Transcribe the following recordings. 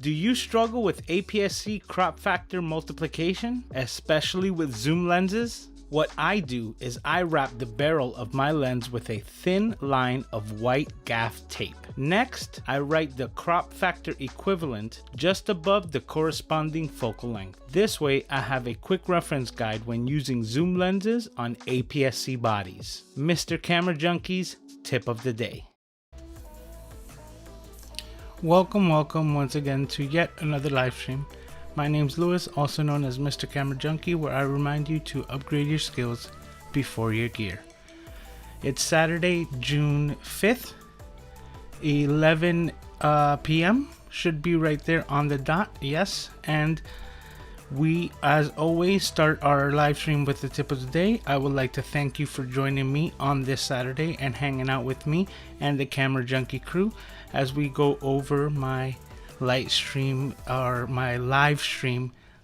Do you struggle with APS-C crop factor multiplication, especially with zoom lenses? What I do is I wrap the barrel of my lens with a thin line of white gaff tape. Next, I write the crop factor equivalent just above the corresponding focal length. This way, I have a quick reference guide when using zoom lenses on APS-C bodies. Mr. Camera Junkie's tip of the day. Welcome once again to yet another live stream. My name's Lewis, also known as Mr. Camera Junkie, where I remind you to upgrade your skills before your gear. It's Saturday, June 5th, 11 p.m. Should be right there on the dot, yes. And we, as always, start our live stream with the tip of the day. I would like to thank you for joining me on this Saturday and hanging out with me and the Camera Junkie crew as we go over my live stream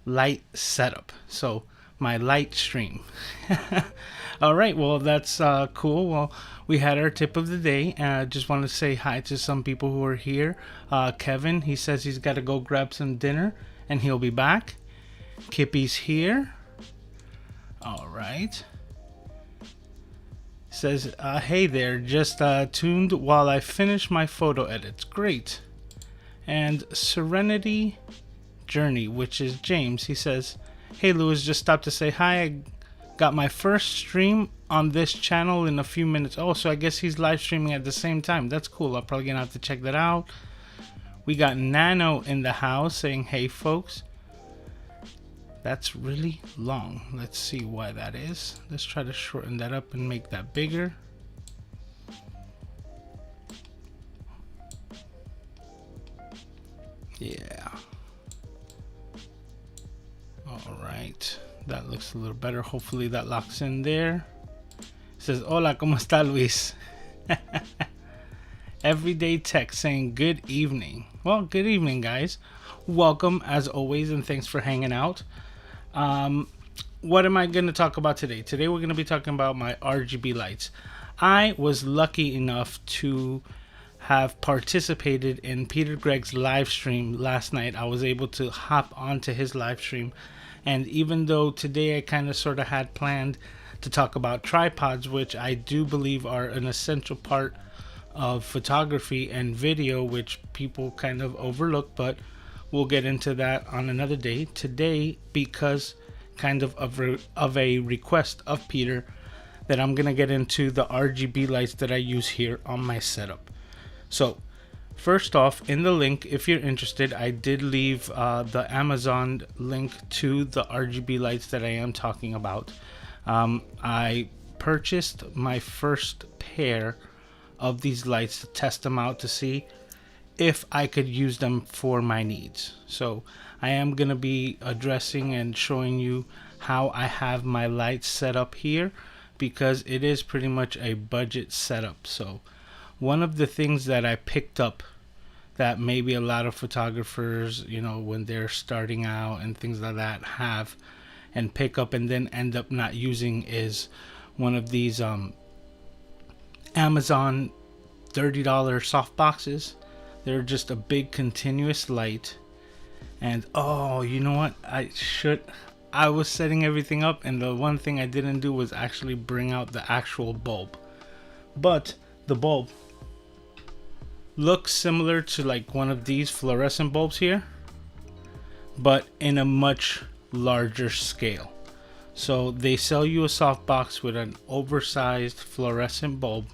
light setup. So my light stream. All right, well, that's cool. Well, we had our tip of the day. Just want to say hi to some people who are here. Kevin, he says he's got to go grab some dinner and he'll be back. Kippy's here. All right. Says, hey there, just tuned while I finish my photo edits. Great. And Serenity Journey, which is James, he says, hey Lewis, just stopped to say hi. I got my first stream on this channel in a few minutes. Oh, so I guess he's live streaming at the same time. That's cool. I'm probably gonna have to check that out. We got Nano in the house saying, hey folks. That's really long. Let's see why that is. Let's try to shorten that up and make that bigger. Yeah. All right. That looks a little better. Hopefully that locks in there. It says, hola, ¿cómo está Luis? Everyday text saying good evening. Well, good evening, guys. Welcome as always, and thanks for hanging out. What am I going to talk about today? Today we're going to be talking about my RGB lights. I was lucky enough to have participated in Peter Gregg's live stream last night. I was able to hop onto his live stream, and even though today I kind of sort of had planned to talk about tripods, which I do believe are an essential part of photography and video, which people kind of overlook, but we'll get into that on another day. Today, because kind of a request of Peter, that I'm gonna get into the RGB lights that I use here on my setup. So first off, in the link, if you're interested, I did leave the Amazon link to the RGB lights that I am talking about. I purchased my first pair of these lights to test them out to see if I could use them for my needs. So I am going to be addressing and showing you how I have my lights set up here, because it is pretty much a budget setup. So one of the things that I picked up that maybe a lot of photographers, you know, when they're starting out and things like that, have and pick up and then end up not using is one of these Amazon $30 soft boxes. They're just a big continuous light. And oh, you know what? I was setting everything up, and the one thing I didn't do was actually bring out the actual bulb. But the bulb looks similar to like one of these fluorescent bulbs here, but in a much larger scale. So they sell you a soft box with an oversized fluorescent bulb,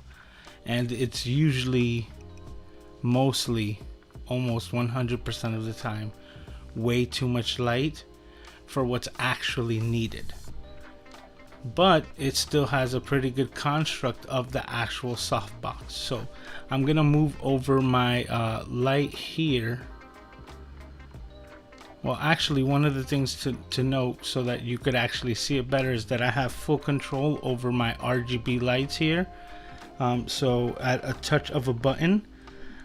and it's usually, mostly, almost 100% of the time, way too much light for what's actually needed. But it still has a pretty good construct of the actual softbox. So I'm gonna move over my light here. Well, actually, one of the things to note so that you could actually see it better is that I have full control over my RGB lights here. So at a touch of a button,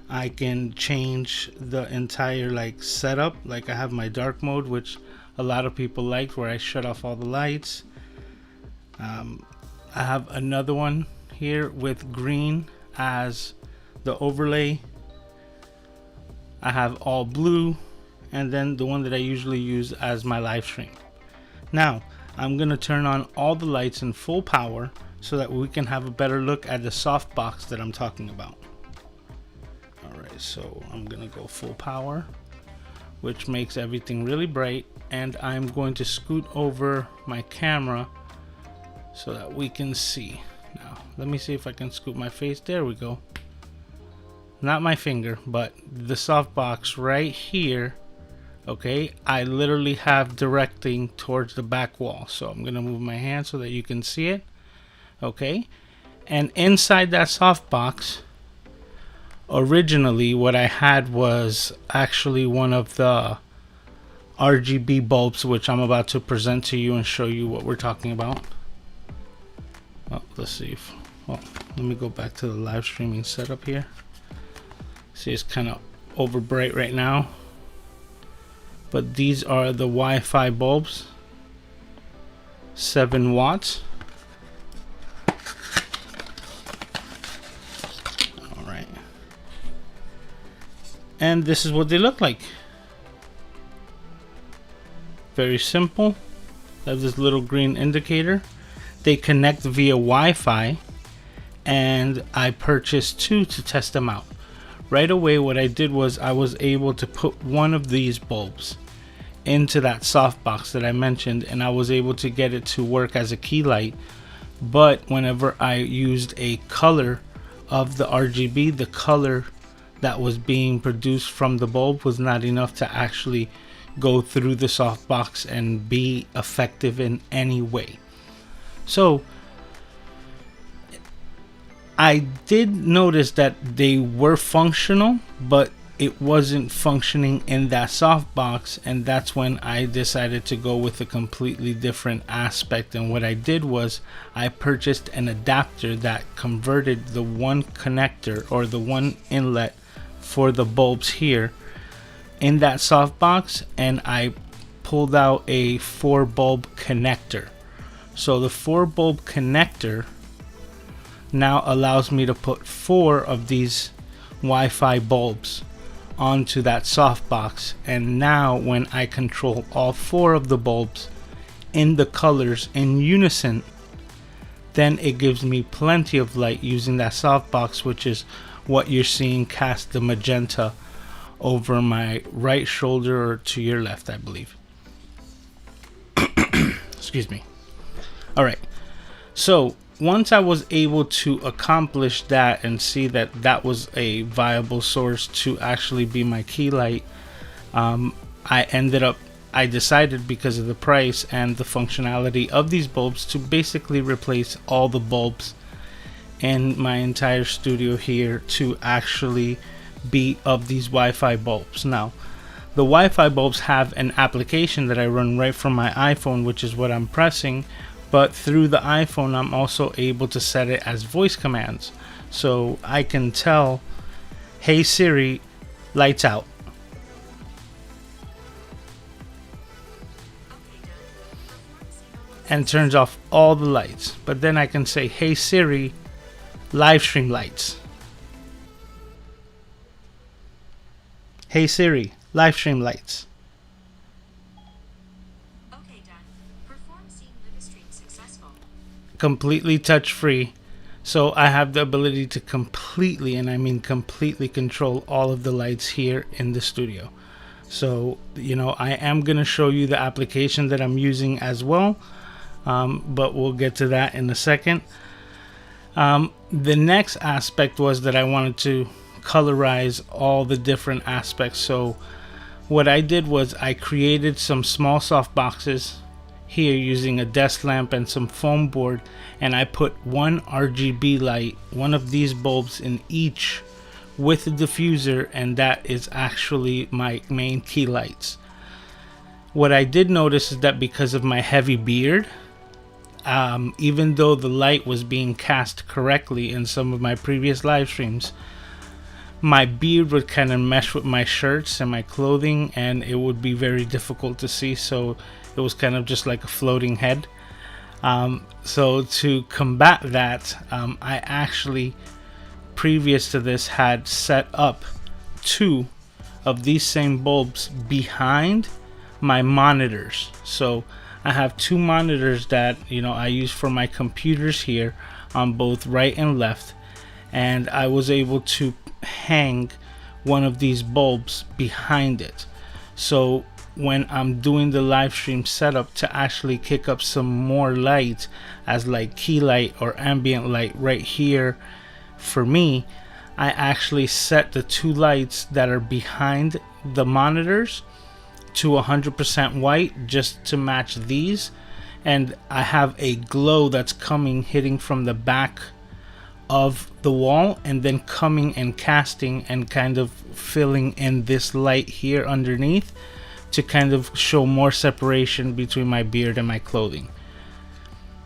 I can change the entire like setup. Like I have my dark mode, which a lot of people like, where I shut off all the lights. I have another one here with green as the overlay. I have all blue, and then the one that I usually use as my live stream. Now I'm gonna turn on all the lights in full power so that we can have a better look at the softbox that I'm talking about. Alright, so I'm gonna go full power, which makes everything really bright, and I'm going to scoot over my camera so that we can see. Now let me see if I can scoot my face. There we go. Not my finger, but the softbox right here. Okay, I literally have directing towards the back wall, so I'm gonna move my hand so that you can see it. Okay, and inside that softbox, originally what I had was actually one of the RGB bulbs, which I'm about to present to you and show you what we're talking about. Oh, let's see if, well, let me go back to the live streaming setup here. See, it's kind of over bright right now, but these are the Wi-Fi bulbs, 7 watts. All right, and this is what they look like. Very simple. They have this little green indicator. They connect via Wi-Fi, and I purchased 2 to test them out. Right away what I did was I was able to put one of these bulbs into that softbox that I mentioned, and I was able to get it to work as a key light. But whenever I used a color of the RGB, the color that was being produced from the bulb was not enough to actually go through the softbox and be effective in any way. So I did notice that they were functional, but it wasn't functioning in that softbox, and that's when I decided to go with a completely different aspect. And what I did was I purchased an adapter that converted the one connector or the one inlet for the bulbs here in that softbox, and I pulled out a 4 bulb connector. So the 4 bulb connector now allows me to put 4 of these Wi-Fi bulbs onto that softbox, and now when I control all 4 of the bulbs in the colors in unison, then it gives me plenty of light using that softbox, which is what you're seeing cast the magenta over my right shoulder, or to your left, I believe. Excuse me. All right, so once I was able to accomplish that and see that that was a viable source to actually be my key light, I decided, because of the price and the functionality of these bulbs, to basically replace all the bulbs in my entire studio here to actually be of these Wi-Fi bulbs. Now, the Wi-Fi bulbs have an application that I run right from my iPhone, which is what I'm pressing. But through the iPhone, I'm also able to set it as voice commands. So I can tell, hey Siri, lights out. And turns off all the lights. But then I can say, hey Siri, live stream lights. Hey Siri, live stream lights. Completely touch free, so I have the ability to completely, and I mean completely, control all of the lights here in the studio. So, you know, I am going to show you the application that I'm using as well, but we'll get to that in a second. The next aspect was that I wanted to colorize all the different aspects. So what I did was I created some small soft boxes here using a desk lamp and some foam board, and I put one RGB light, one of these bulbs in each with a diffuser, and that is actually my main key lights. What I did notice is that because of my heavy beard, even though the light was being cast correctly in some of my previous live streams, my beard would kind of mesh with my shirts and my clothing, and it would be very difficult to see. So it was kind of just like a floating head. So to combat that, I actually, previous to this, had set up 2 of these same bulbs behind my monitors. So I have two monitors that I use for my computers here on both right and left, and I was able to hang one of these bulbs behind it. So when I'm doing the live stream setup to actually kick up some more light as like key light or ambient light right here for me, I actually set the two lights that are behind the monitors to 100% white just to match these, and I have a glow that's hitting from the back of the wall and then coming and casting and kind of filling in this light here underneath to kind of show more separation between my beard and my clothing.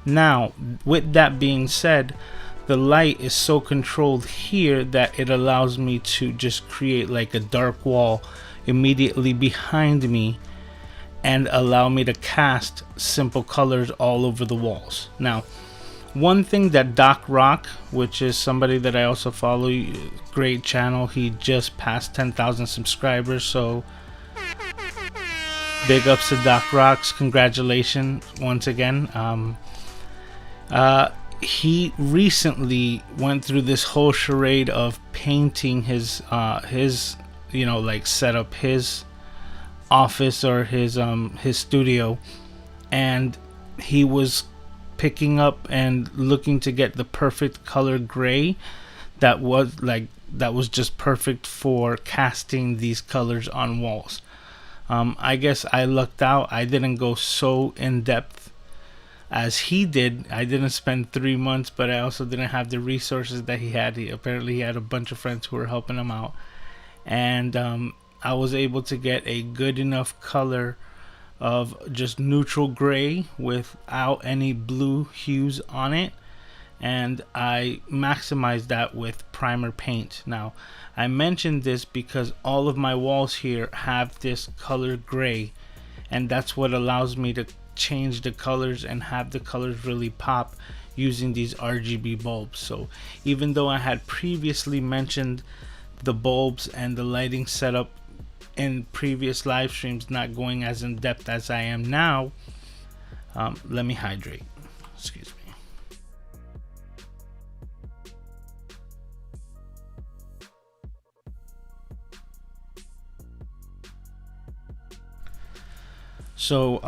Now, with that being said, the light is so controlled here that it allows me to just create like a dark wall immediately behind me and allow me to cast simple colors all over the walls. Now, one thing that Doc Rock, which is somebody that I also follow, great channel, he just passed 10,000 subscribers, so big ups to Doc Rocks, congratulations once again. He recently went through this whole charade of painting his like set up his office or his studio, and he was picking up and looking to get the perfect color gray that was just perfect for casting these colors on walls. I guess I lucked out. I didn't go so in depth as he did. I didn't spend 3 months, but I also didn't have the resources that he had. Apparently he had a bunch of friends who were helping him out, and I was able to get a good enough color of just neutral gray without any blue hues on it, and I maximized that with primer paint. Now, I mentioned this because all of my walls here have this color gray, and that's what allows me to change the colors and have the colors really pop using these RGB bulbs. So even though I had previously mentioned the bulbs and the lighting setup in previous live streams, not going as in depth as I am now, let me hydrate. Excuse me. So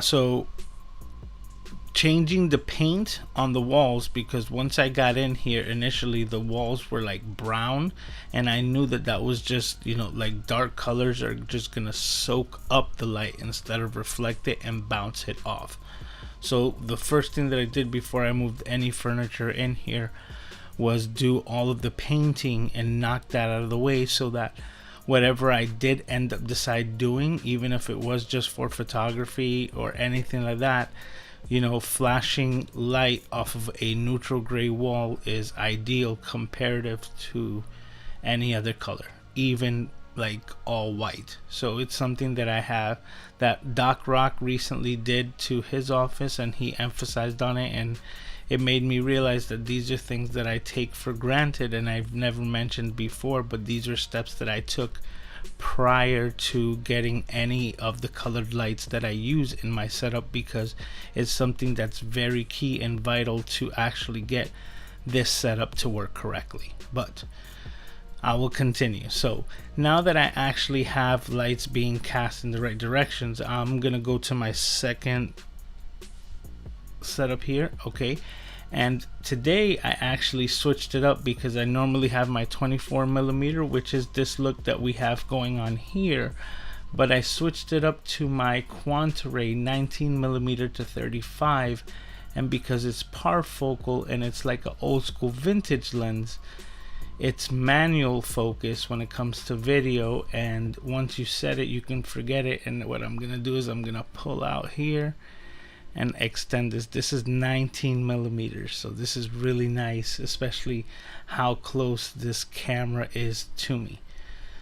so changing the paint on the walls, because once I got in here initially the walls were like brown, and I knew that was just like dark colors are just gonna soak up the light instead of reflect it and bounce it off. So the first thing that I did before I moved any furniture in here was do all of the painting and knock that out of the way, so that whatever I did end up doing, even if it was just for photography or anything like that, flashing light off of a neutral gray wall is ideal comparative to any other color, even like all white. So it's something that I have that Doc Rock recently did to his office, and he emphasized on it, and it made me realize that these are things that I take for granted and I've never mentioned before, but these are steps that I took prior to getting any of the colored lights that I use in my setup, because it's something that's very key and vital to actually get this setup to work correctly. But I will continue. So now that I actually have lights being cast in the right directions, I'm gonna go to my second setup here. Okay, and today I actually switched it up because I normally have my 24mm, which is this look that we have going on here, but I switched it up to my Quantaray 19mm to 35, and because it's parfocal and it's like an old school vintage lens, it's manual focus when it comes to video, and once you set it you can forget it. And what I'm gonna do is I'm gonna pull out here and extend this. This is 19mm, so this is really nice, especially how close this camera is to me.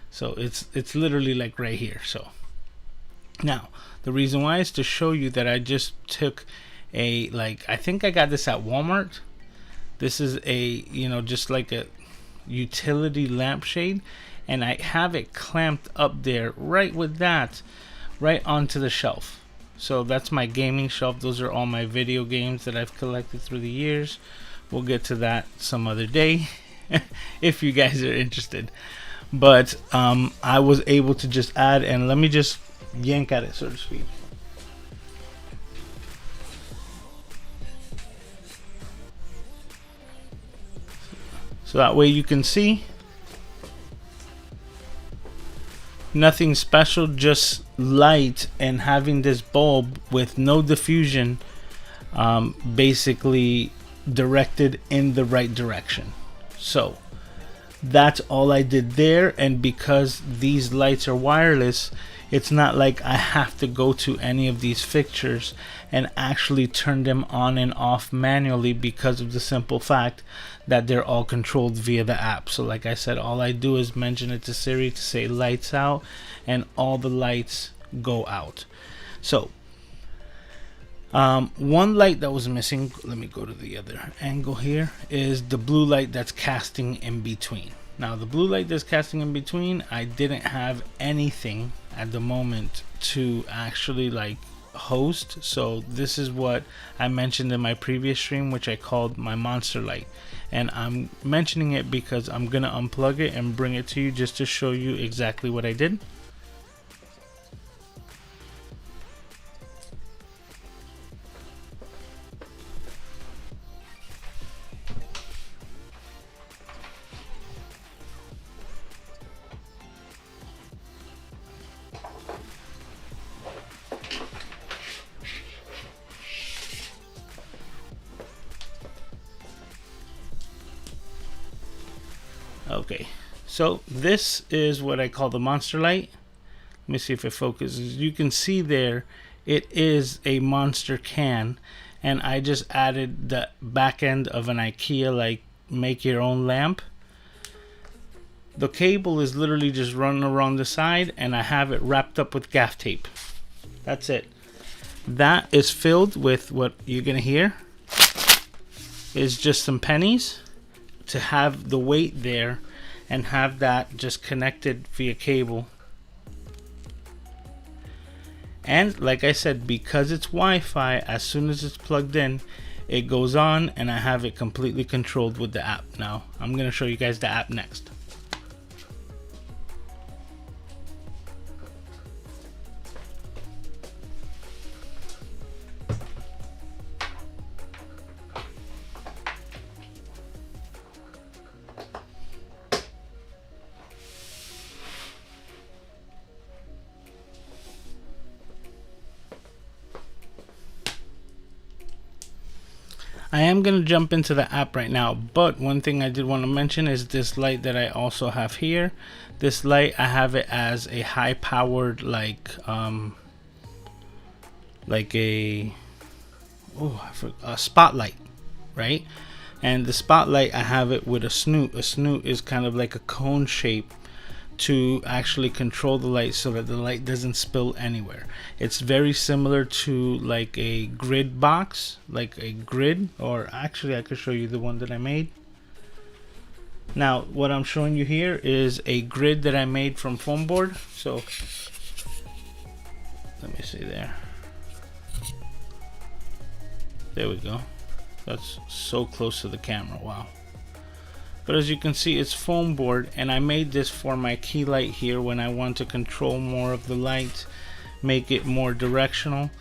So it's literally like right here. So now the reason why is to show you that I just took a, like, I think I got this at Walmart. This is a, just like a utility lampshade, and I have it clamped up there right with that, right onto the shelf. So that's my gaming shelf. Those are all my video games that I've collected through the years. We'll get to that some other day if you guys are interested. But I was able to just add, and let me just yank at it, so to speak. So that way you can see. Nothing special, just light, and having this bulb with no diffusion, basically directed in the right direction. So that's all I did there. And because these lights are wireless, it's not like I have to go to any of these fixtures and actually turn them on and off manually, because of the simple fact that they're all controlled via the app. So like I said, all I do is mention it to Siri to say lights out, and all the lights go out. So one light that was missing, let me go to the other angle here, is the blue light that's casting in between. Now the blue light that's casting in between, I didn't have anything at the moment to actually like host. So this is what I mentioned in my previous stream, which I called my monster light, and I'm mentioning it because I'm gonna unplug it and bring it to you just to show you exactly what I did. Okay, so this is what I call the monster light. Let me see if it focuses. You can see there, it is a monster can, and I just added the back end of an IKEA like make your own lamp. The cable is literally just running around the side, and I have it wrapped up with gaff tape. That's it. That is filled with what you're gonna hear is just some pennies, to have the weight there and have that just connected via cable. And like I said, because it's Wi-Fi, as soon as it's plugged in, it goes on, and I have it completely controlled with the app. Now I'm going to show you guys the app next. I am going to jump into the app right now, but one thing I did want to mention is this light that I also have here. This light, I have it as a high powered like a spotlight, right? And the spotlight, I have it with a snoot. A snoot is kind of like a cone shape to actually control the light so that the light doesn't spill anywhere. It's very similar to like a grid box, like a grid, or actually I could show you the one that I made. Now what I'm showing you here is a grid that I made from foam board. So let me see there. There we go. That's so close to the camera, wow. But as you can see, it's foam board, and I made this for my key light here when I want to control more of the light, make it more directional.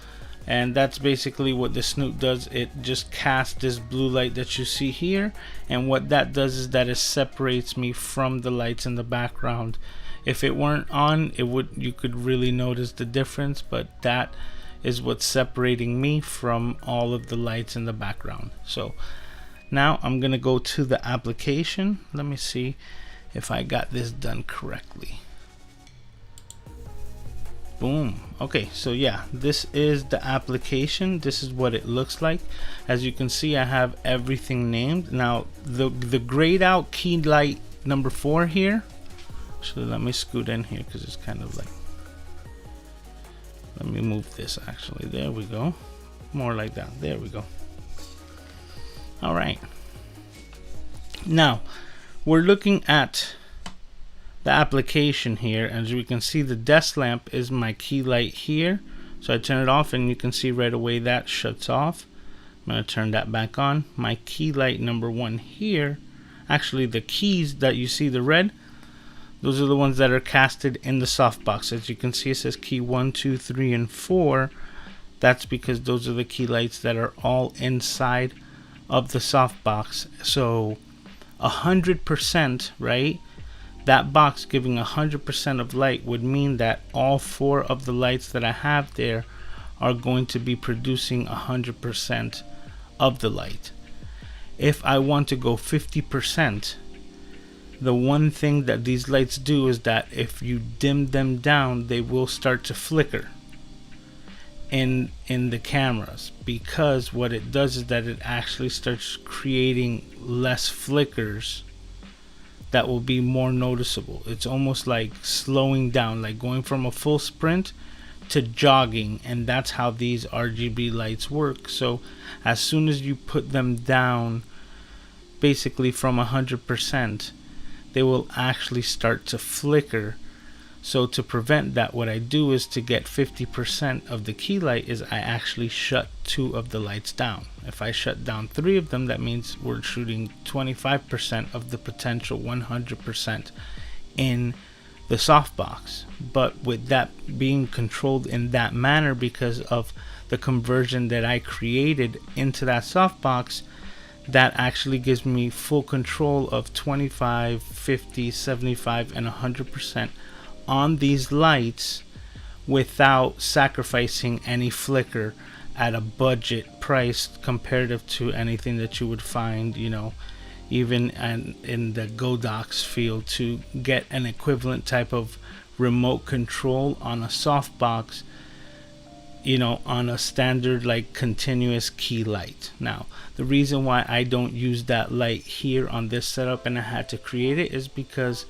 And that's basically what the snoot does. It just casts this blue light that you see here, and what that does is that it separates me from the lights in the background. If it weren't on, you could really notice the difference, but that is what's separating me from all of the lights in the background. So now I'm gonna go to the application. Let me see if I got this done correctly. Boom. Okay, so yeah, this is the application. This is what it looks like. As you can see, I have everything named. Now the grayed out key light number 4 here. Actually, let me scoot in here because it's kind of like, let me move this actually. There we go. More like that. There we go. All right, now we're looking at the application here, as we can see, the desk lamp is my key light here. So I turn it off and you can see right away that shuts off. I'm going to turn that back on. My key light number 1 here, actually the keys that you see, the red, those are the ones that are casted in the softbox. As you can see, it says key 1, 2, 3, and 4. That's because those are the key lights that are all inside of the softbox. So 100%, right? That box giving 100% of light would mean that all 4 of the lights that I have there are going to be producing 100% of the light. If I want to go 50%, the one thing that these lights do is that if you dim them down, they will start to flicker in the cameras, because what it does is that it actually starts creating less flickers that will be more noticeable. It's almost like slowing down, like going from a full sprint to jogging, and that's how these RGB lights work. So as soon as you put them down basically from 100%, they will actually start to flicker. So to prevent that, what I do is, to get 50% of the key light, is I actually shut 2 of the lights down. If I shut down 3 of them, that means we're shooting 25% of the potential 100% in the softbox. But with that being controlled in that manner, because of the conversion that I created into that softbox, that actually gives me full control of 25, 50, 75, and 100% on these lights without sacrificing any flicker at a budget price comparative to anything that you would find, you know, even in the Godox field, to get an equivalent type of remote control on a softbox, you know, on a standard like continuous key light. Now, the reason why I don't use that light here on this setup and I had to create it is because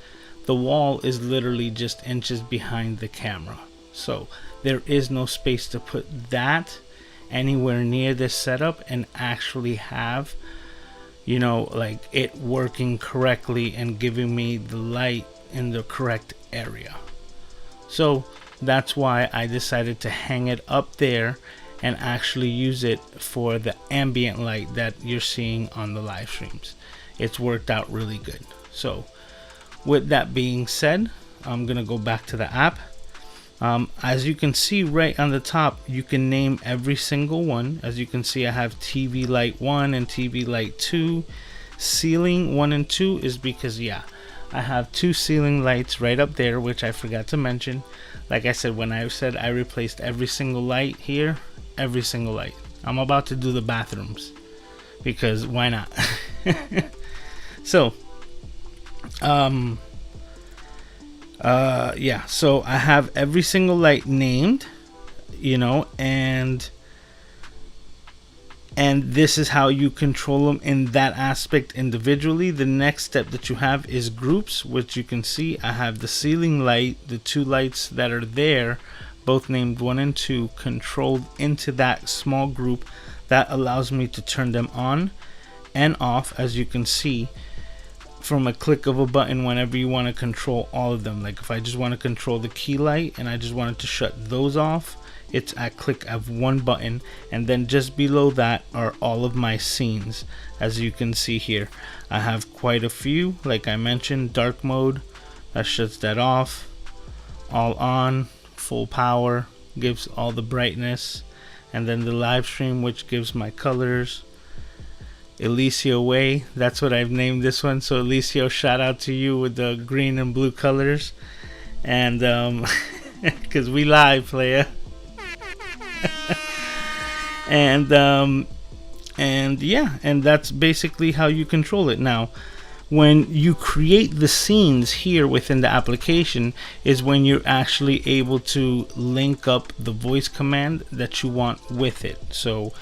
the wall is literally just inches behind the camera. So there is no space to put that anywhere near this setup and actually have, you know, like it working correctly and giving me the light in the correct area. So that's why I decided to hang it up there and actually use it for the ambient light that you're seeing on the live streams. It's worked out really good. So with that being said, I'm gonna go back to the app. As you can see right on the top, you can name every single one. As you can see, I have TV light 1 and TV light 2. Ceiling 1 and 2 is because, yeah, I have 2 ceiling lights right up there, which I forgot to mention. Like I said, when I said I replaced every single light here, every single light. I'm about to do the bathrooms because why not? So yeah, so I have every single light named, you know, and this is how you control them in that aspect individually. The next step that you have is groups, which you can see I have the ceiling light, the 2 lights that are there, both named 1 and 2, controlled into that small group that allows me to turn them on and off, as you can see, from a click of a button whenever you want to control all of them. Like if I just want to control the key light and I just wanted to shut those off, it's a click of 1 button, and then just below that are all of my scenes. As you can see here, I have quite a few. Like I mentioned, dark mode, that shuts that off. All on, full power, gives all the brightness, and then the live stream, which gives my colors. Elicio Way, that's what I've named this one. So Elicio, shout out to you with the green and blue colors, and because we live, playa. And yeah, and that's basically how you control it. Now, when you create the scenes here within the application is when you're actually able to link up the voice command that you want with it. So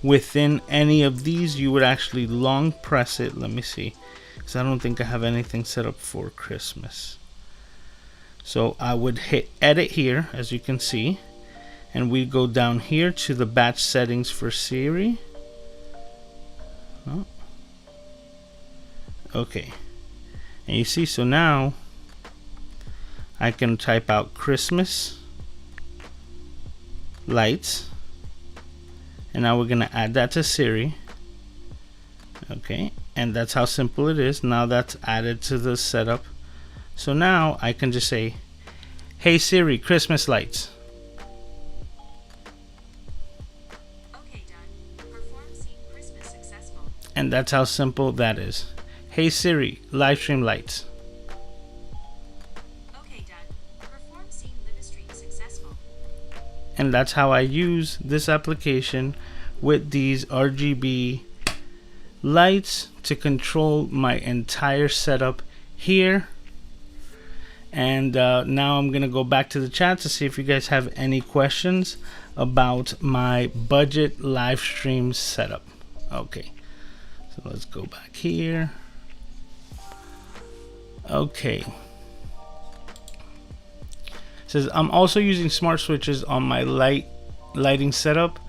within any of these, you would actually long press it. Let me see, because I don't think I have anything set up for Christmas. So I would hit edit here, as you can see, and we go down here to the batch settings for Siri. Oh. Okay, and you see, so now I can type out Christmas lights, and now we're gonna add that to Siri. Okay, and that's how simple it is. Now that's added to the setup. So now I can just say, hey Siri, Christmas lights. Okay, done. Perform scene Christmas successful. And that's how simple that is. Hey Siri, Livestream lights. Okay, done. Perform scene Livestream successful. And that's how I use this application with these RGB lights to control my entire setup here. And now I'm gonna go back to the chat to see if you guys have any questions about my budget live stream setup. Okay, so let's go back here. Okay, it says I'm also using smart switches on my lighting setup,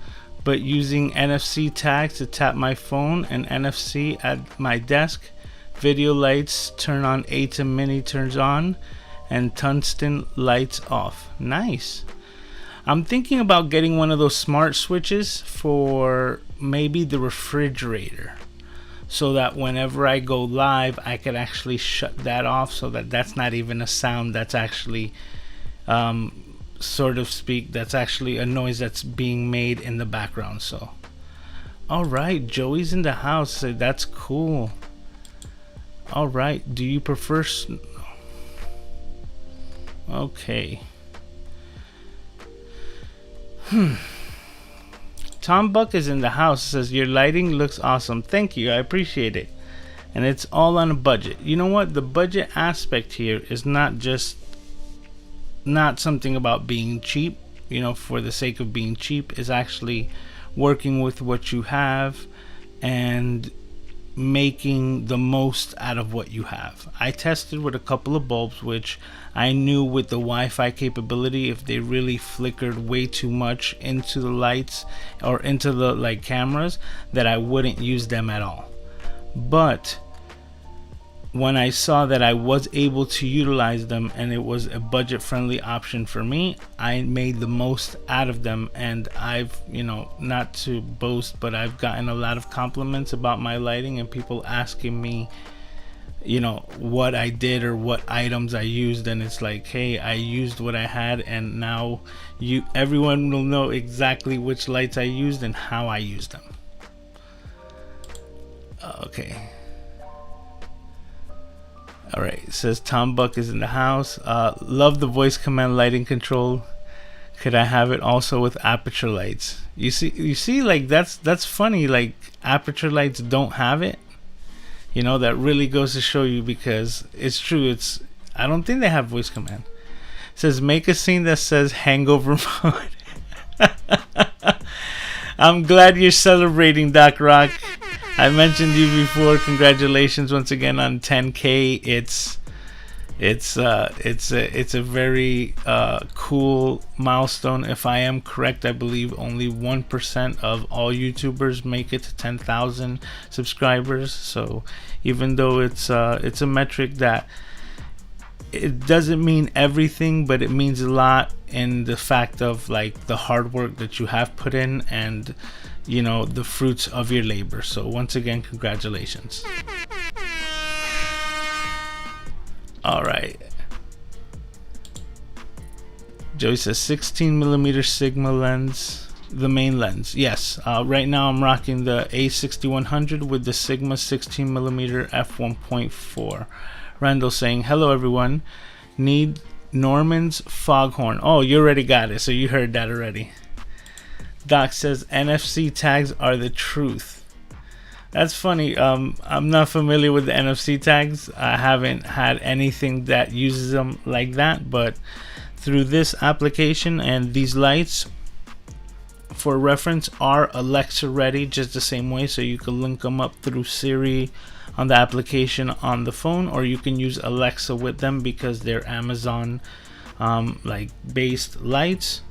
but using NFC tags to tap my phone and NFC at my desk. Video lights turn on, A to mini turns on, and tungsten lights off. Nice. I'm thinking about getting one of those smart switches for maybe the refrigerator, so that whenever I go live I could actually shut that off, so that that's not even a sound, that's actually sort of speak, that's actually a noise that's being made in the background. So all right, Joey's in the house, so that's cool. All right, do you prefer okay. Tom Buck is in the house, says your lighting looks awesome. Thank you, I appreciate it. And it's all on a budget. You know what, the budget aspect here is not something about being cheap, you know, for the sake of being cheap. Is actually working with what you have and making the most out of what you have. I tested with a couple of bulbs, which I knew with the Wi-Fi capability, if they really flickered way too much into the lights or into the like cameras, that I wouldn't use them at all. But when I saw that I was able to utilize them and it was a budget friendly option for me, I made the most out of them. And I've, you know, not to boast, but I've gotten a lot of compliments about my lighting and people asking me, you know, what I did or what items I used. And it's like, hey, I used what I had, and now everyone will know exactly which lights I used and how I used them. Okay. All right, it says Tom Buck is in the house. Love the voice command lighting control. Could I have it also with aperture lights? You see, like that's funny. Like aperture lights don't have it. You know, that really goes to show you, because it's true. I don't think they have voice command. It says make a scene that says hangover mode. I'm glad you're celebrating, Doc Rock. I mentioned you before. Congratulations once again on 10K. It's a very cool milestone. If I am correct, I believe only 1% of all YouTubers make it to 10,000 subscribers. So even though it's a metric that it doesn't mean everything, but it means a lot in the fact of like the hard work that you have put in and, you know, the fruits of your labor. So once again, congratulations. All right. Joey says 16mm Sigma lens, the main lens. Yes. Right now I'm rocking the A6100 with the Sigma 16mm f1.4. Randall saying, hello everyone. Need Norman's foghorn. Oh, you already got it, so you heard that already. Doc says NFC tags are the truth. That's funny. I'm not familiar with the NFC tags. I haven't had anything that uses them like that, but through this application and these lights, for reference, are Alexa ready just the same way, so you can link them up through Siri on the application on the phone, or you can use Alexa with them because they're Amazon like based lights.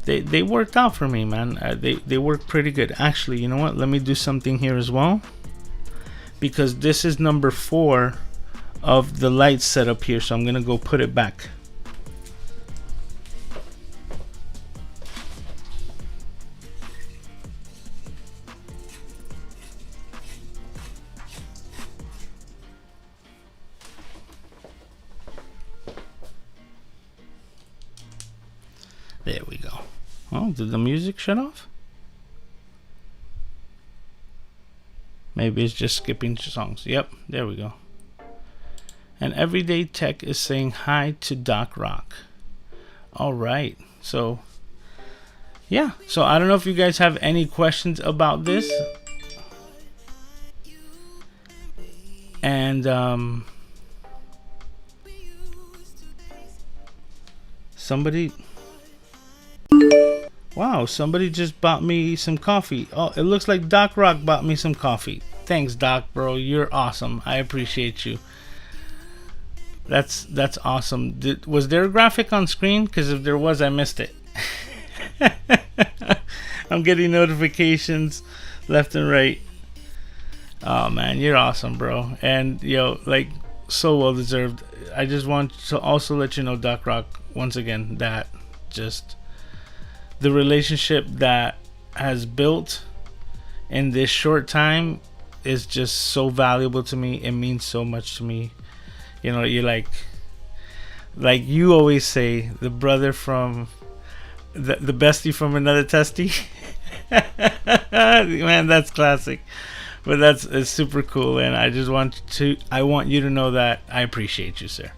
They worked out for me, man. They work pretty good. Actually, you know what? Let me do something here as well, because this is number 4 of the light setup here. So I'm gonna go put it back. Oh, did the music shut off? Maybe it's just skipping songs. Yep, there we go. And Everyday Tech is saying hi to Doc Rock. All right. So, yeah. So, I don't know if you guys have any questions about this. And, somebody... Wow, somebody just bought me some coffee. Oh, it looks like Doc Rock bought me some coffee. Thanks, Doc, bro. You're awesome. I appreciate you. That's awesome. Was there a graphic on screen? Because if there was, I missed it. I'm getting notifications left and right. Oh, man, you're awesome, bro. And, yo, like, so well deserved. I just want to also let you know, Doc Rock, once again, that just... the relationship that has built in this short time is just so valuable to me. It means so much to me. You know, you're like you always say, the brother from the bestie from another testy. Man, that's classic. But it's super cool, and I want you to know that I appreciate you, sir.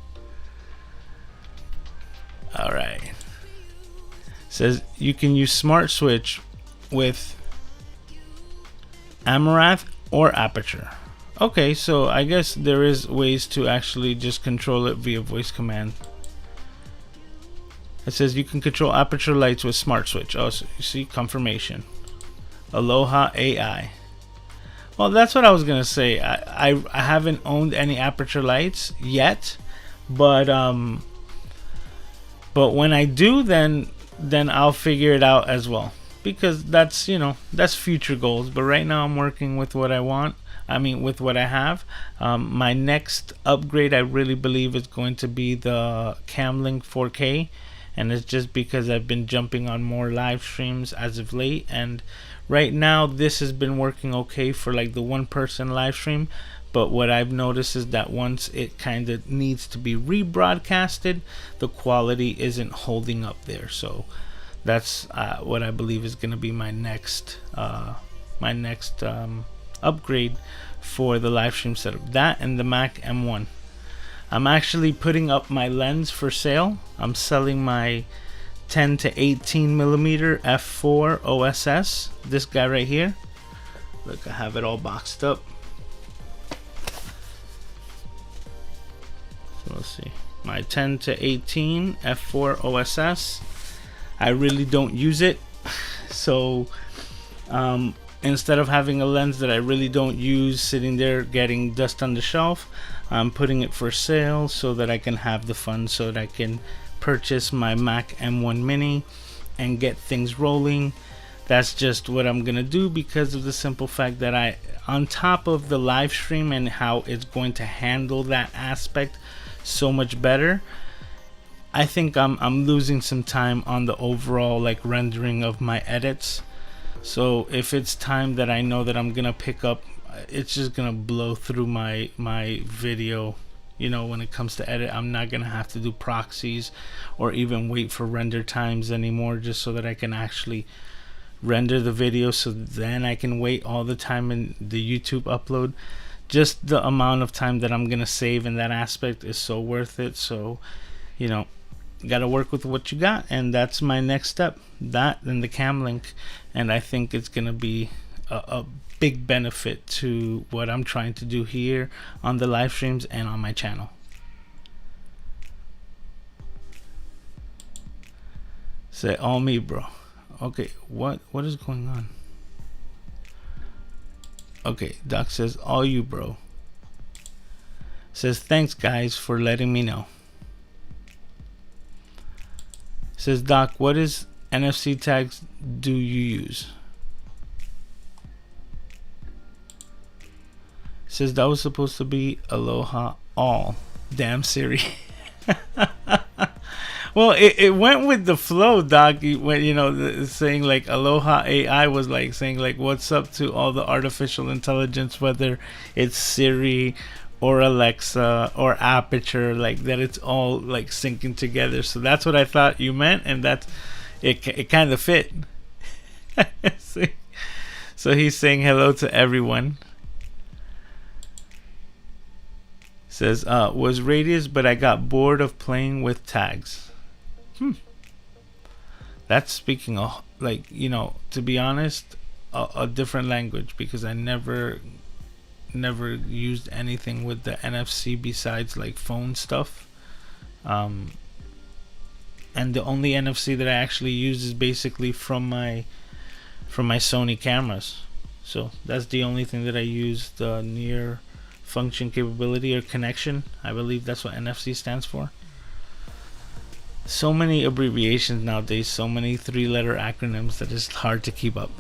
All right. Says you can use Smart Switch with Amaranth or Aperture. Okay, so I guess there is ways to actually just control it via voice command. It says you can control aperture lights with Smart Switch. Oh, so you see, confirmation. Aloha AI. Well, that's what I was gonna say. I haven't owned any aperture lights yet, but when I do, then I'll figure it out as well, because that's, you know, that's future goals. But right now I'm working with what I want. I mean, with what I have. My next upgrade, I really believe, is going to be the Camlink 4K, and it's just because I've been jumping on more live streams as of late, and right now this has been working okay for like the one person live stream. But what I've noticed is that once it kind of needs to be rebroadcasted, the quality isn't holding up there. So that's what I believe is going to be my next upgrade for the live stream setup. That and the Mac M1. I'm actually putting up my lens for sale. I'm selling my 10 to 18 millimeter f4 OSS. This guy right here. Look, I have it all boxed up. Let's see, my 10 to 18 f4 OSS. I really don't use it, so instead of having a lens that I really don't use sitting there getting dust on the shelf, I'm putting it for sale so that I can have the funds, so that I can purchase my Mac M1 Mini and get things rolling. That's just what I'm gonna do, because of the simple fact that on top of the live stream and how it's going to handle that aspect so much better, I think I'm losing some time on the overall like rendering of my edits. So if it's time that I know that I'm gonna pick up, it's just gonna blow through my video. You know, when it comes to edit, I'm not gonna have to do proxies or even wait for render times anymore, just so that I can actually render the video, so then I can wait all the time in the YouTube upload. Just the amount of time that I'm gonna save in that aspect is so worth it. So, you know, gotta work with what you got, and that's my next step, that and the Camlink. And I think it's gonna be a big benefit to what I'm trying to do here on the live streams and on my channel. Say all me, bro. Okay, what is going on? Okay, Doc says all you, bro. Says thanks guys for letting me know. Says Doc, what is NFC tags do you use? Says that was supposed to be Aloha all. Damn Siri. Well, it went with the flow, Doc. When, you know, saying like Aloha AI was like saying like what's up to all the artificial intelligence, whether it's Siri or Alexa or Aperture, like that, it's all like syncing together. So that's what I thought you meant, and it kind of fit. See? So he's saying hello to everyone. Says, was radius, but I got bored of playing with tags. That's speaking of, like, you know, to be honest, a different language, because I never used anything with the NFC besides like phone stuff. And the only NFC that I actually use is basically from my Sony cameras. So that's the only thing that I use, the near function capability or connection. I believe that's what NFC stands for. So many abbreviations nowadays, so many 3-letter acronyms that it's hard to keep up.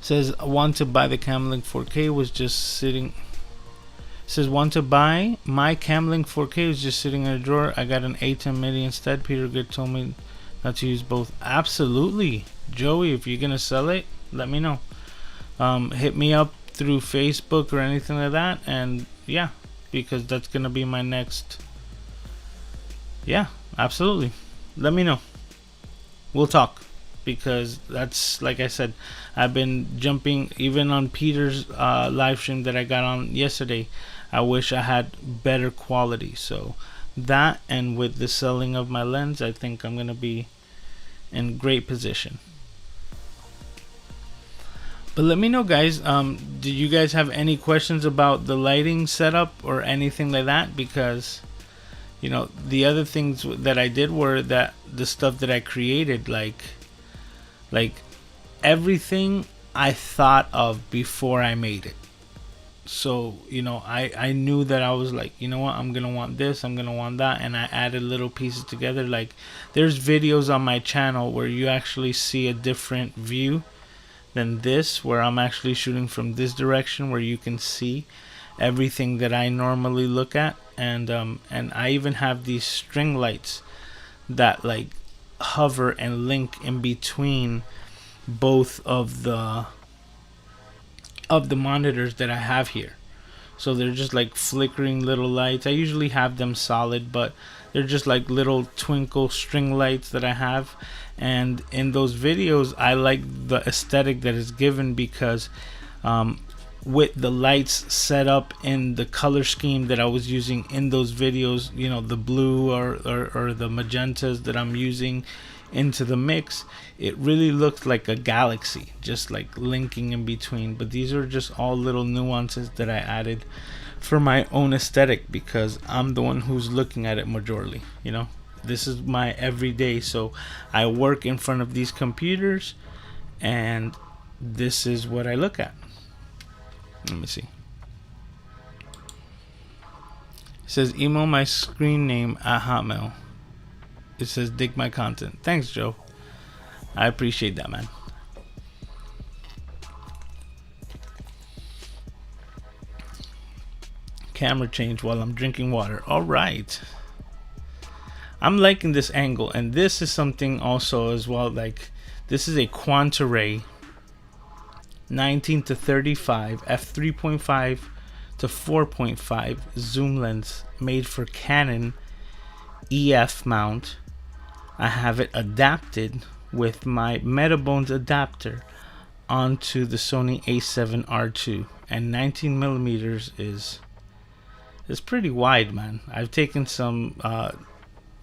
Says, want to buy the Camlink 4K, was just sitting. Says, want to buy my Camlink 4K, was just sitting in a drawer. I got an A10 mini instead. Peter Good told me not to use both. Absolutely, Joey, if you're gonna sell it, let me know. Hit me up through Facebook or anything like that, and yeah, because that's gonna be my next. Yeah, absolutely, let me know. We'll talk, because that's, like I said, I've been jumping even on Peter's live stream that I got on yesterday. I wish I had better quality. So that, and with the selling of my lens, I think I'm gonna be in great position. But let me know, guys, do you guys have any questions about the lighting setup or anything like that? Because, you know, the other things that I did were that the stuff that I created, like everything I thought of before I made it. So, you know, I knew that I was like, you know what, I'm gonna want this, I'm gonna want that, and I added little pieces together. Like, there's videos on my channel where you actually see a different view than this, where I'm actually shooting from this direction, where you can see everything that I normally look at. And I even have these string lights that like hover and link in between both of the monitors that I have here. So they're just like flickering little lights. I usually have them solid, but they're just like little twinkle string lights that I have. And in those videos, I like the aesthetic that is given, because with the lights set up in the color scheme that I was using in those videos, you know, the blue or the magentas that I'm using into the mix, it really looks like a galaxy, just like linking in between. But these are just all little nuances that I added for my own aesthetic, because I'm the one who's looking at it majorly. You know, this is my everyday, so I work in front of these computers, and this is what I look at. Let me see. It says, email my screen name at Hotmail. It says, dig my content. Thanks, Joe. I appreciate that, man. Camera change while I'm drinking water. All right. I'm liking this angle, and this is something also as well. Like, this is a Quantaray 19 to 35 f3.5 to 4.5 zoom lens made for Canon EF mount. I have it adapted with my Metabones adapter onto the Sony A7R2, and 19 millimeters is pretty wide, man. I've taken some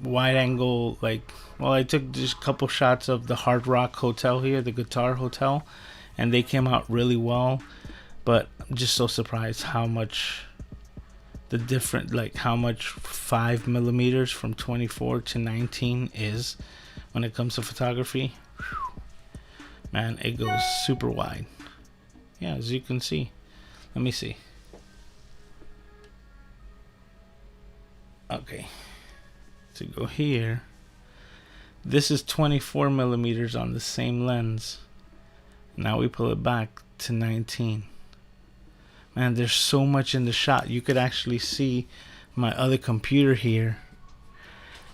wide angle, like, well, I took just a couple shots of the Hard Rock Hotel here, the Guitar Hotel, and they came out really well. But I'm just so surprised how much the different, like how much 5 millimeters from 24 to 19 is when it comes to photography. Whew. Man, it goes super wide. Yeah, as you can see. Let me see. Okay, to go here, this is 24 millimeters on the same lens. Now we pull it back to 19. Man, there's so much in the shot. You could actually see my other computer here.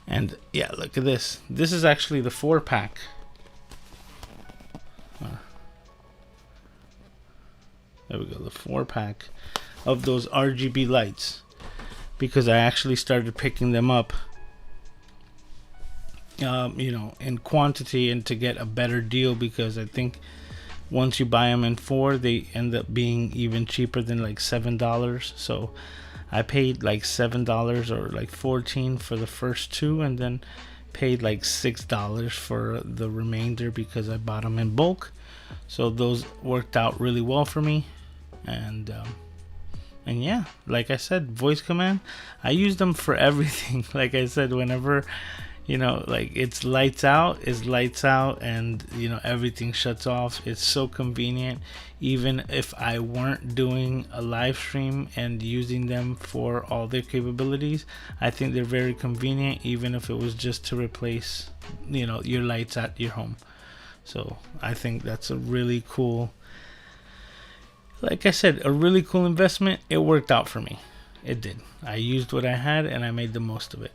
And yeah, look at this. This is actually the 4-pack. There we go, the 4-pack of those RGB lights. Because I actually started picking them up you know, in quantity and to get a better deal, because I think once you buy them in 4, they end up being even cheaper than like $7. So I paid like $7 or like 14 for the first 2, and then paid like $6 for the remainder because I bought them in bulk. So those worked out really well for me. And yeah, like I said, voice command, I use them for everything. Like I said, whenever, you know, like it's lights out, and you know, everything shuts off. It's so convenient. Even if I weren't doing a live stream and using them for all their capabilities, I think they're very convenient, even if it was just to replace, you know, your lights at your home. So I think that's a really cool, like I said, a really cool investment. It worked out for me. It did. I used what I had and I made the most of it.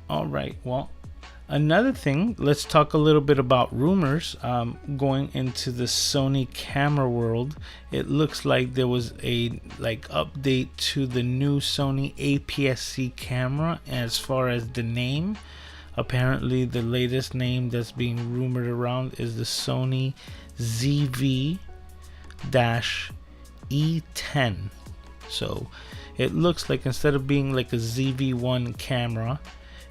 All right, well, another thing, let's talk a little bit about rumors going into the Sony camera world. It looks like there was a update to the new Sony APS-C camera as far as the name. Apparently the latest name that's being rumored around is the Sony ZV-E10. So it looks like instead of being like a ZV-1 camera,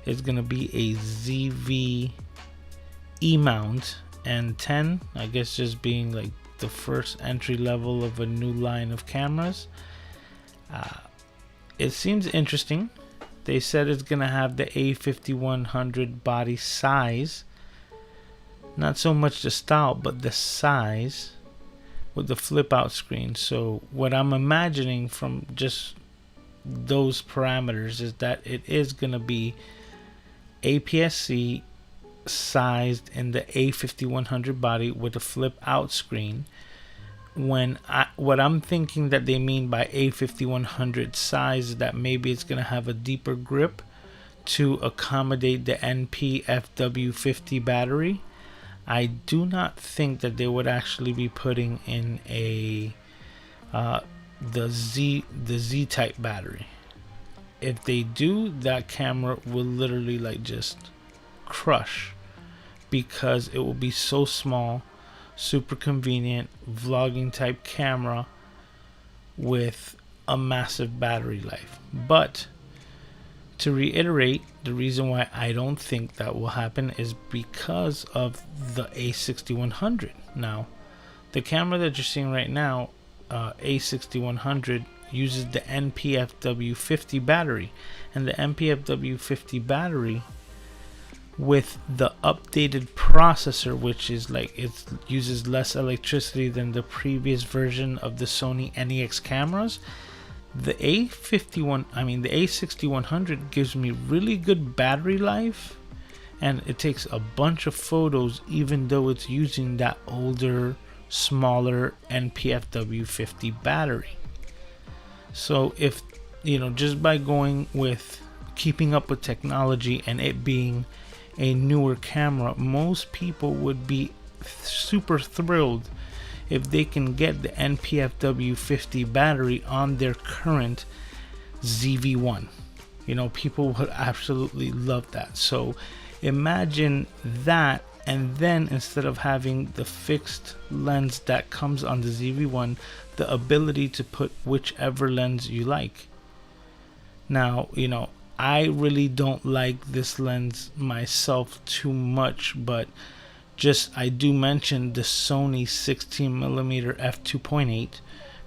it's gonna be a ZV E-mount, and 10, I guess, just being like the first entry level of a new line of cameras. It seems interesting. They said it's gonna have the A6100 body size, not so much the style but the size, with the flip out screen. So what I'm imagining from just those parameters is that it is gonna be APS-C sized in the A5100 body with a flip out screen. What I'm thinking that they mean by A5100 size is that maybe it's going to have a deeper grip to accommodate the NP-FW50 battery. I do not think that they would actually be putting in a the Z type battery. If they do, that camera will literally like just crush, because it will be so small, super convenient vlogging type camera with a massive battery life. But to reiterate, the reason why I don't think that will happen is because of the A6100. Now, the camera that you're seeing right now, A6100, uses the NP-FW50 battery, and the NP-FW50 battery with the updated processor, which is like, it uses less electricity than the previous version of the Sony NEX cameras. The A6100 gives me really good battery life, and it takes a bunch of photos even though it's using that older, smaller NP-FW50 battery. So if, you know, just by going with keeping up with technology and it being a newer camera, most people would be super thrilled if they can get the NP-FW50 battery on their current ZV-1. You know, people would absolutely love that. So imagine that, and then instead of having the fixed lens that comes on the ZV-1, the ability to put whichever lens you like. Now, you know, I really don't like this lens myself too much, but just I do mention the Sony 16mm f2.8,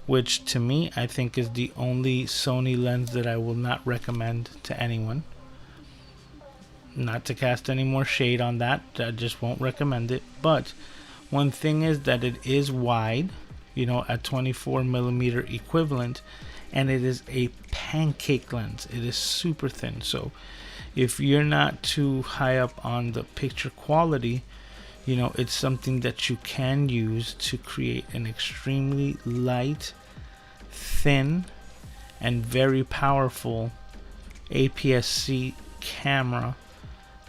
which to me I think is the only Sony lens that I will not recommend to anyone. Not to cast any more shade on that, I just won't recommend it. But one thing is that it is wide, you know, at 24mm equivalent, and it is a pancake lens. It is super thin. So if you're not too high up on the picture quality, you know, it's something that you can use to create an extremely light, thin, and very powerful APS-C camera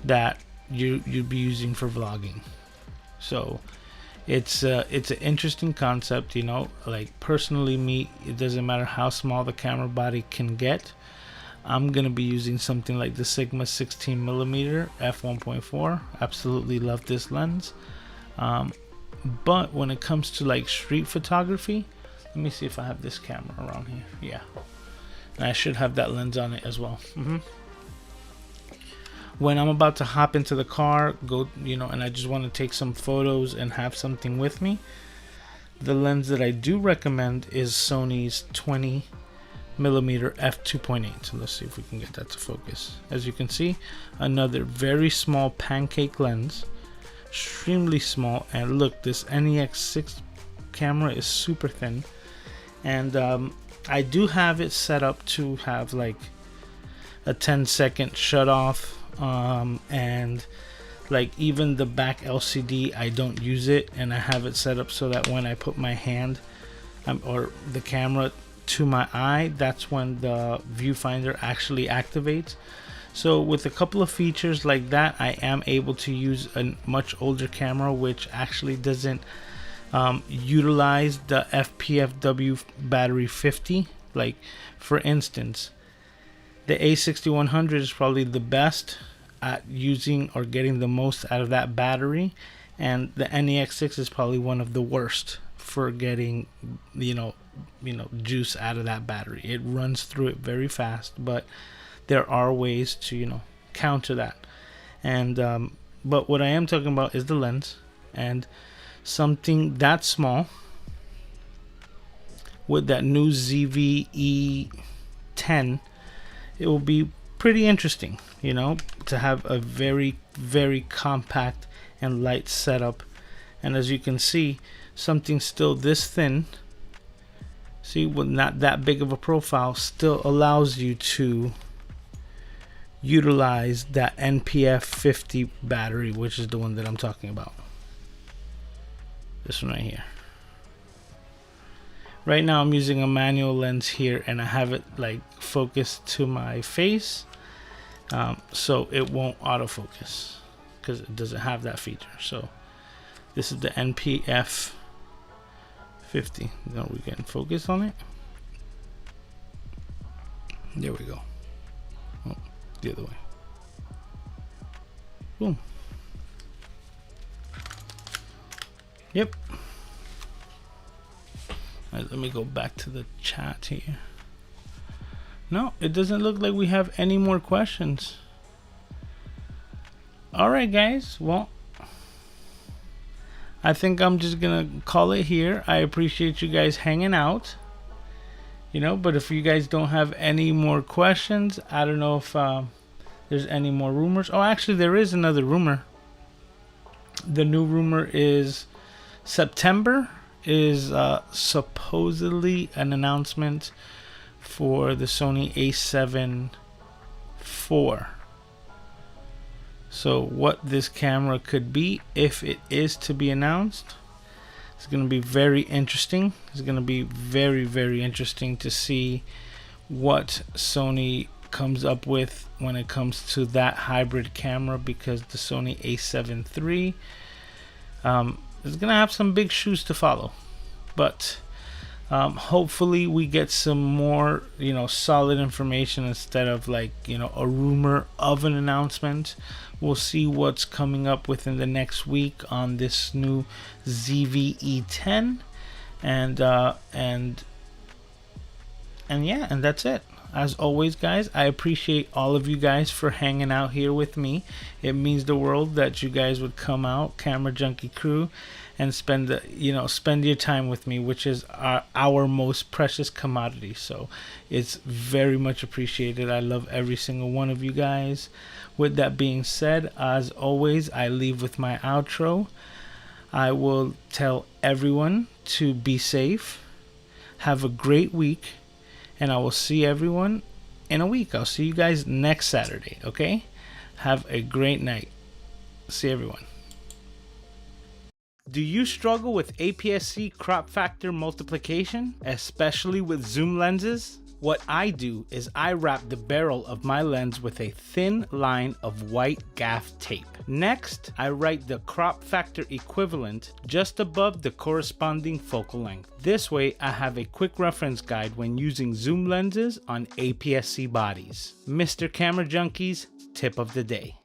that you'd be using for vlogging. So it's an interesting concept, you know. Like personally, me, it doesn't matter how small the camera body can get. I'm gonna be using something like the Sigma 16mm f1.4. Absolutely love this lens. But when it comes to like street photography, let me see if I have this camera around here. Yeah, and I should have that lens on it as well. When I'm about to hop into the car, go, and I just want to take some photos and have something with me, the lens that I do recommend is Sony's 20mm f2.8. So let's see if we can get that to focus. As you can see, another very small pancake lens, extremely small. And look, this NEX6 camera is super thin, and I do have it set up to have like a 10-second shut off, and like even the back LCD, I don't use it, and I have it set up so that when I put my hand or the camera to my eye, that's when the viewfinder actually activates. So with a couple of features like that, I am able to use a much older camera which actually doesn't utilize the FPFW battery 50. Like for instance, the A6100 is probably the best at using or getting the most out of that battery, and the NEX6 is probably one of the worst for getting juice out of that battery. It runs through it very fast, but there are ways to counter that. And but what I am talking about is the lens, and something that small with that new ZV-E10, it will be pretty interesting, to have a very, very compact and light setup. And as you can see, something still this thin, see, with not that big of a profile, still allows you to utilize that NPF 50 battery, which is the one that I'm talking about. This one right here. Right now I'm using a manual lens here, and I have it like focused to my face, so it won't autofocus because it doesn't have that feature. So this is the NPF 50. Now we're getting focus on it. There we go. Oh, the other way. Boom. Yep. Let me go back to the chat here. No, it doesn't look like we have any more questions. All right, guys. Well, I think I'm just gonna call it here. I appreciate you guys hanging out. But if you guys don't have any more questions, I don't know if there's any more rumors. Oh, actually, there is another rumor. The new rumor is September is supposedly an announcement for the Sony A7 IV. So what this camera could be, if it is to be announced, it's going to be very interesting. It's going to be very, very interesting to see what Sony comes up with when it comes to that hybrid camera, because the Sony A7 III is going to have some big shoes to follow. But hopefully we get some more solid information instead of like a rumor of an announcement. We'll see what's coming up within the next week on this new ZV-E10, and yeah, and that's it. As always, guys, I appreciate all of you guys for hanging out here with me. It means the world that you guys would come out, Camera Junkie crew, and spend your time with me, which is our most precious commodity. So it's very much appreciated. I love every single one of you guys. With that being said, as always, I leave with my outro. I will tell everyone to be safe, have a great week, and I will see everyone in a week. I'll see you guys next Saturday, okay? Have a great night. See everyone. Do you struggle with APS-C crop factor multiplication, especially with zoom lenses? What I do is I wrap the barrel of my lens with a thin line of white gaff tape. Next, I write the crop factor equivalent just above the corresponding focal length. This way, I have a quick reference guide when using zoom lenses on APS-C bodies. Mr. Camera Junkie's tip of the day.